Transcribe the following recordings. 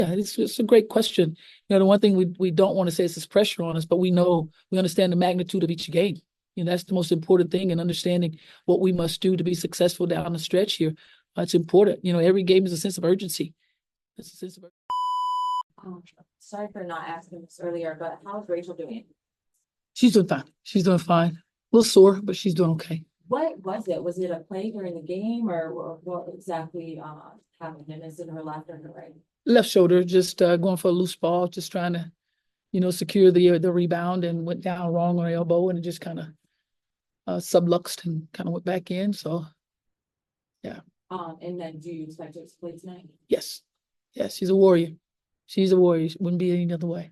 Yeah, it's a great question. The one thing we don't want to say is this pressure on us, but we understand the magnitude of each game. That's the most important thing in understanding what we must do to be successful down the stretch here. It's important. Every game is a sense of urgency. It's a sense of Sorry for not asking this earlier, but how's Rachel doing? She's doing fine. She's doing fine. A little sore, but she's doing okay. What was it? Was it a play during the game, or what exactly happened? And is it her left or her right? Left shoulder, just going for a loose ball, just trying to, secure the rebound, and went down wrong on her elbow, and it just kind of subluxed and kind of went back in. So, yeah. And then do you expect her to play tonight? Yes. Yes, she's a warrior. She's a warrior. She wouldn't be any other way.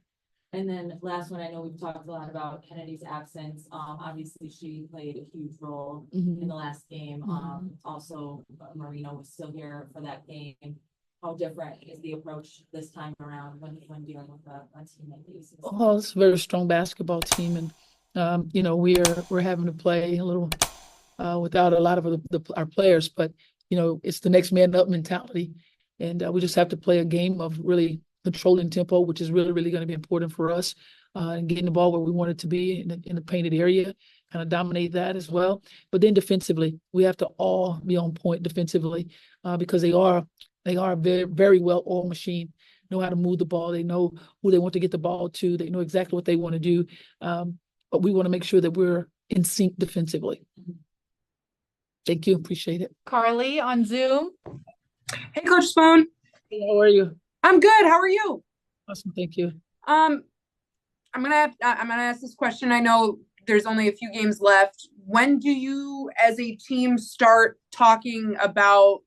And then last one, I know we've talked a lot about Kennedy's absence. Obviously she played a huge role in the last game. Also Marino was still here for that game. How different is the approach this time around when dealing with a team like these? Oh, it's a very strong basketball team, and we're having to play a little without a lot of our players, but it's the next man up mentality, and we just have to play a game of really controlling tempo, which is really, really going to be important for us, and getting the ball where we want it to be in the painted area, kind of dominate that as well. But then defensively, we have to all be on point defensively, because they are a very, very well-oiled machine, know how to move the ball. They know who they want to get the ball to. They know exactly what they want to do. But we want to make sure that we're in sync defensively. Thank you. Appreciate it. Carly on Zoom. Hey, Coach Spoon. Hey, how are you? I'm good. How are you? Awesome. Thank you. I'm gonna ask this question. I know there's only a few games left. When do you, as a team, start talking about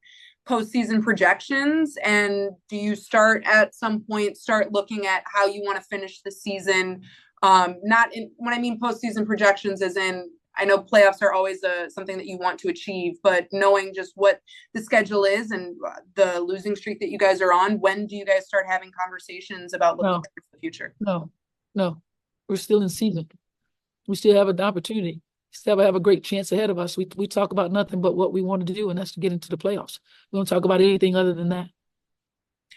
postseason projections? And do you start at some point looking at how you want to finish the season? Not in, when I mean postseason projections, as in, I know playoffs are always something that you want to achieve, but knowing just what the schedule is and the losing streak that you guys are on, when do you guys start having conversations about looking to the future? No, we're still in season. We still have an opportunity. We still have a great chance ahead of us. We talk about nothing but what we want to do, and that's to get into the playoffs. We don't talk about anything other than that.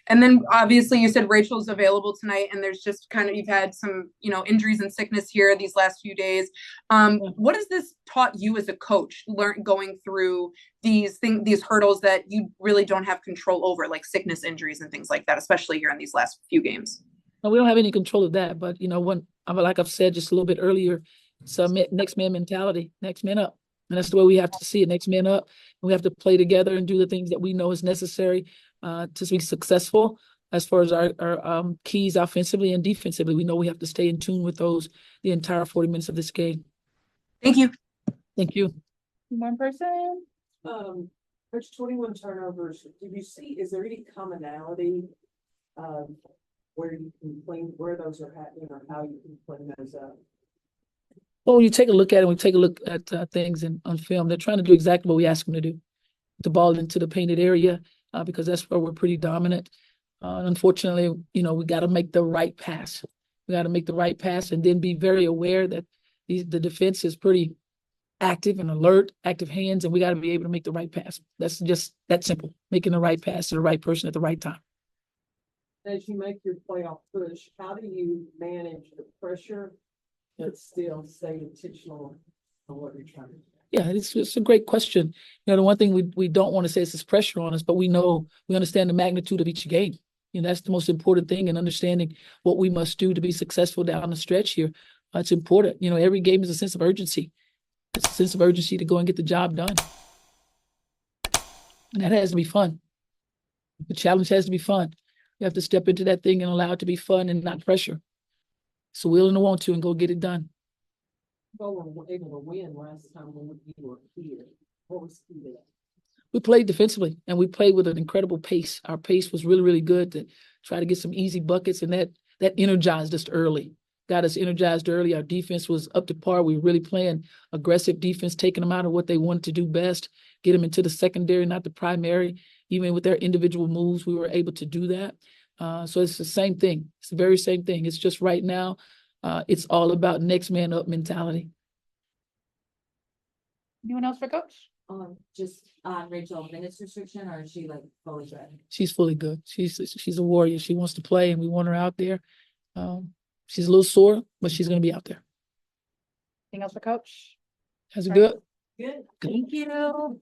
And then obviously you said Rachel's available tonight, and there's just kind of, you've had some, injuries and sickness here these last few days. What has this taught you as a coach, going through these hurdles that you really don't have control over, like sickness, injuries, and things like that, especially here in these last few games? No, we don't have any control of that, but like I've said just a little bit earlier, it's a next man mentality, next man up. And that's the way we have to see it, next man up. And we have to play together and do the things that we know is necessary to be successful as far as our keys offensively and defensively. We know we have to stay in tune with those the entire 40 minutes of this game. Thank you. Thank you. One person. There's 21 turnovers. Did you see, is there any commonality where you can clean, where those are happening, or how you can clean those up? Well, when you take a look at it, we take a look at things on film, they're trying to do exactly what we ask them to do. The ball into the painted area, because that's where we're pretty dominant. Unfortunately, we got to make the right pass. We got to make the right pass, and then be very aware that the defense is pretty active and alert, active hands, and we got to be able to make the right pass. That's just that simple, making the right pass to the right person at the right time. As you make your playoff push, how do you manage the pressure but still stay intentional on what you're trying to do? Yeah, it's a great question. The one thing we don't want to say is this pressure on us, but we understand the magnitude of each game. That's the most important thing in understanding what we must do to be successful down the stretch here. It's important. Every game is a sense of urgency. It's a sense of urgency to go and get the job done. And that has to be fun. The challenge has to be fun. You have to step into that thing and allow it to be fun and not pressure. So willing to want to and go get it done. You were able to win last time when you were here. What was key to that? We played defensively, and we played with an incredible pace. Our pace was really, really good to try to get some easy buckets, and that energized us early. Got us energized early. Our defense was up to par. We were really playing aggressive defense, taking them out of what they wanted to do best, get them into the secondary, not the primary. Even with their individual moves, we were able to do that. So it's the same thing. It's the very same thing. It's just right now, it's all about next man up mentality. Anyone else for Coach? Just on Rachel minutes restriction, or is she like fully good? She's fully good. She's a warrior. She wants to play, and we want her out there. She's a little sore, but she's going to be out there. Anything else for coach? That's good. Good. Thank you.